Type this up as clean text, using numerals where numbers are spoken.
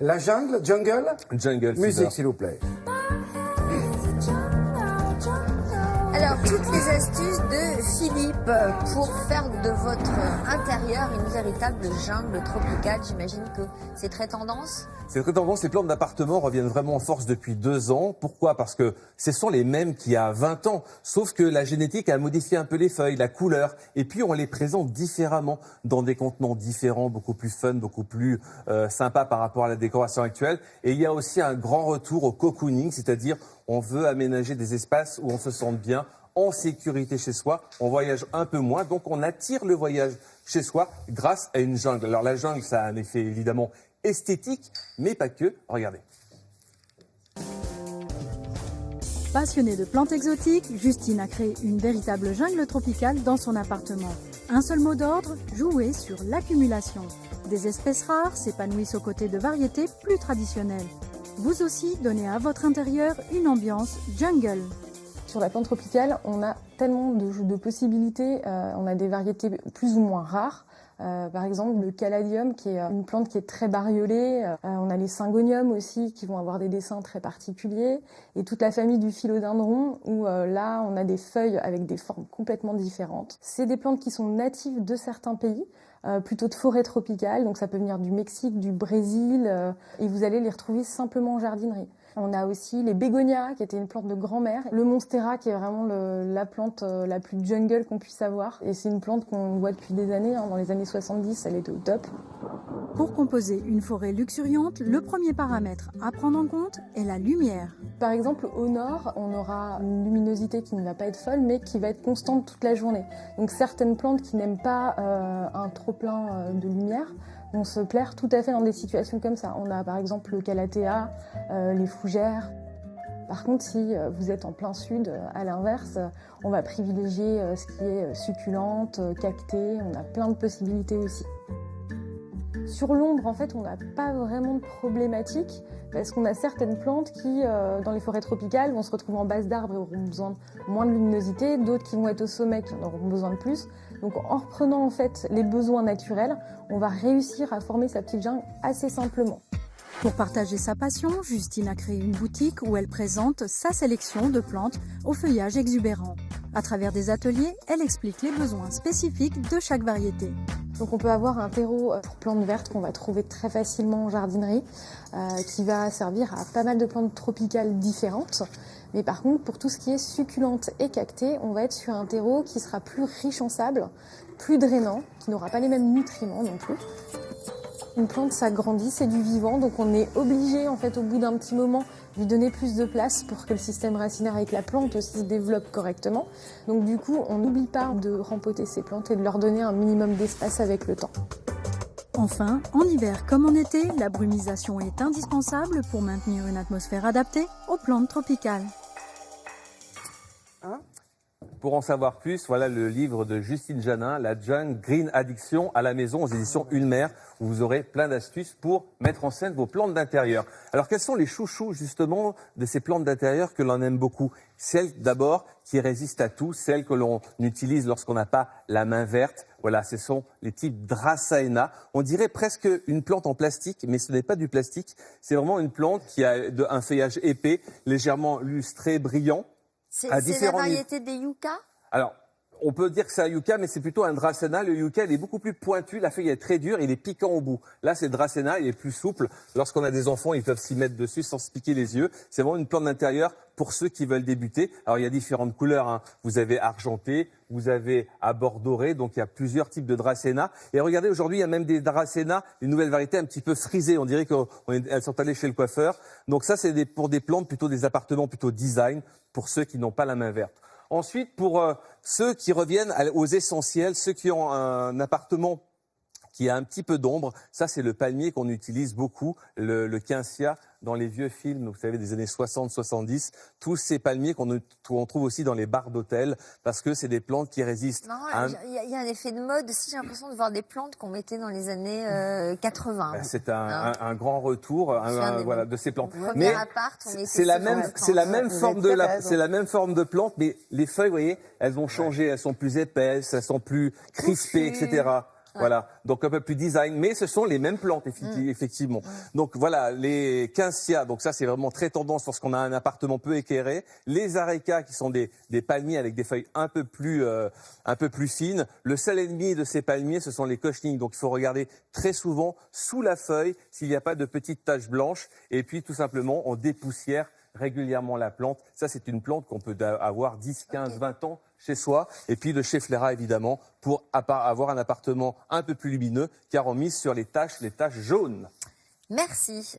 La jungle, Jungle musique Fever. s'il vous plaît. Alors, toutes les astuces de Philippe pour faire de votre intérieur une véritable jungle tropicale. J'imagine que c'est très tendance. C'est très tendance, les plantes d'appartement reviennent vraiment en force depuis 2 ans. Pourquoi? Parce que ce sont les mêmes qu'il y a 20 ans. Sauf que la génétique a modifié un peu les feuilles, la couleur. Et puis on les présente différemment dans des contenants différents, beaucoup plus fun, beaucoup plus sympa par rapport à la décoration actuelle. Et il y a aussi un grand retour au cocooning, c'est-à-dire on veut aménager des espaces où on se sente bien, en sécurité chez soi, on voyage un peu moins, donc on attire le voyage chez soi grâce à une jungle. Alors la jungle, ça a un effet évidemment esthétique, mais pas que. Regardez. Passionnée de plantes exotiques, Justine a créé une véritable jungle tropicale dans son appartement. Un seul mot d'ordre, jouer sur l'accumulation. Des espèces rares s'épanouissent aux côtés de variétés plus traditionnelles. Vous aussi, donnez à votre intérieur une ambiance jungle. Sur la plante tropicale, on a tellement de possibilités. On a des variétés plus ou moins rares. Par exemple, le caladium, qui est une plante qui est très bariolée. On a les syngoniums aussi, qui vont avoir des dessins très particuliers. Et toute la famille du philodendron, où là, on a des feuilles avec des formes complètement différentes. C'est des plantes qui sont natives de certains pays, plutôt de forêts tropicales. Donc ça peut venir du Mexique, du Brésil. Et vous allez les retrouver simplement en jardinerie. On a aussi les bégonias, qui était une plante de grand-mère. Le monstera, qui est vraiment la plante la plus jungle qu'on puisse avoir. Et c'est une plante qu'on voit depuis des années. Dans les années 70, elle était au top. Pour composer une forêt luxuriante, le premier paramètre à prendre en compte est la lumière. Par exemple, au nord, on aura une luminosité qui ne va pas être folle, mais qui va être constante toute la journée. Donc certaines plantes qui n'aiment pas un trop-plein de lumière vont se plaire tout à fait dans des situations comme ça. On a par exemple le calathea, les fougères. Par contre, si vous êtes en plein sud, à l'inverse, on va privilégier ce qui est succulente, cactée. On a plein de possibilités aussi. Sur l'ombre, en fait, on n'a pas vraiment de problématique parce qu'on a certaines plantes qui, dans les forêts tropicales, vont se retrouver en base d'arbres et auront besoin de moins de luminosité, d'autres qui vont être au sommet qui en auront besoin de plus. Donc en reprenant en fait les besoins naturels, on va réussir à former sa petite jungle assez simplement. Pour partager sa passion, Justine a créé une boutique où elle présente sa sélection de plantes au feuillage exubérant. À travers des ateliers, elle explique les besoins spécifiques de chaque variété. Donc on peut avoir un terreau pour plantes vertes qu'on va trouver très facilement en jardinerie, qui va servir à pas mal de plantes tropicales différentes. Mais par contre, pour tout ce qui est succulente et cactée, on va être sur un terreau qui sera plus riche en sable, plus drainant, qui n'aura pas les mêmes nutriments non plus. Une plante s'agrandit, c'est du vivant, donc on est obligé en fait au bout d'un petit moment de lui donner plus de place pour que le système racinaire avec la plante aussi se développe correctement. Donc du coup, on n'oublie pas de rempoter ces plantes et de leur donner un minimum d'espace avec le temps. Enfin, en hiver comme en été, la brumisation est indispensable pour maintenir une atmosphère adaptée aux plantes tropicales. Pour en savoir plus, voilà le livre de Justine Janin, La Jungle Green Addiction à la maison aux éditions Ulmer, où vous aurez plein d'astuces pour mettre en scène vos plantes d'intérieur. Alors quels sont les chouchous justement de ces plantes d'intérieur que l'on aime beaucoup? Celles d'abord qui résistent à tout, celles que l'on utilise lorsqu'on n'a pas la main verte. Voilà, ce sont les types Dracaena. On dirait presque une plante en plastique, mais ce n'est pas du plastique. C'est vraiment une plante qui a un feuillage épais, légèrement lustré, brillant. C'est la variété des yuccas? Alors, on peut dire que c'est un yucca, mais c'est plutôt un Dracaena. Le yucca, il est beaucoup plus pointu, la feuille est très dure, il est piquant au bout. Là, c'est Dracaena, il est plus souple. Lorsqu'on a des enfants, ils peuvent s'y mettre dessus sans se piquer les yeux. C'est vraiment une plante d'intérieur pour ceux qui veulent débuter. Alors, il y a différentes couleurs. Vous avez argenté, vous avez à bord doré, donc il y a plusieurs types de Dracaena. Et regardez, aujourd'hui, il y a même des Dracaena, une nouvelle variété un petit peu frisée. On dirait qu'elles sont allées chez le coiffeur. Donc ça, c'est pour des plantes, plutôt des appartements, plutôt design, pour ceux qui n'ont pas la main verte. Ensuite, pour ceux qui reviennent aux essentiels, ceux qui ont un appartement qui a un petit peu d'ombre, ça c'est le palmier qu'on utilise beaucoup, le quincia dans les vieux films, vous savez, des années 60-70, tous ces palmiers qu'on trouve aussi dans les bars d'hôtel, parce que c'est des plantes qui résistent. Il y a un effet de mode aussi, j'ai l'impression de voir des plantes qu'on mettait dans les années 80. C'est un grand retour voilà, de ces plantes. Mais c'est la même forme de plante, mais les feuilles, vous voyez, elles ont changé, elles sont plus épaisses, elles sont plus crispées, etc. Voilà, donc un peu plus design, mais ce sont les mêmes plantes, effectivement. Donc voilà, les quinquecia, donc ça c'est vraiment très tendance lorsqu'on a un appartement peu éclairé. Les arecas, qui sont des palmiers avec des feuilles un peu plus fines. Le seul ennemi de ces palmiers, ce sont les cochenilles. Donc il faut regarder très souvent sous la feuille s'il n'y a pas de petites taches blanches. Et puis tout simplement, on dépoussière régulièrement la plante. Ça, c'est une plante qu'on peut avoir 10, 15, 20 ans chez soi. Et puis le Schefflera, évidemment, pour avoir un appartement un peu plus lumineux, car on mise sur les taches jaunes. Merci.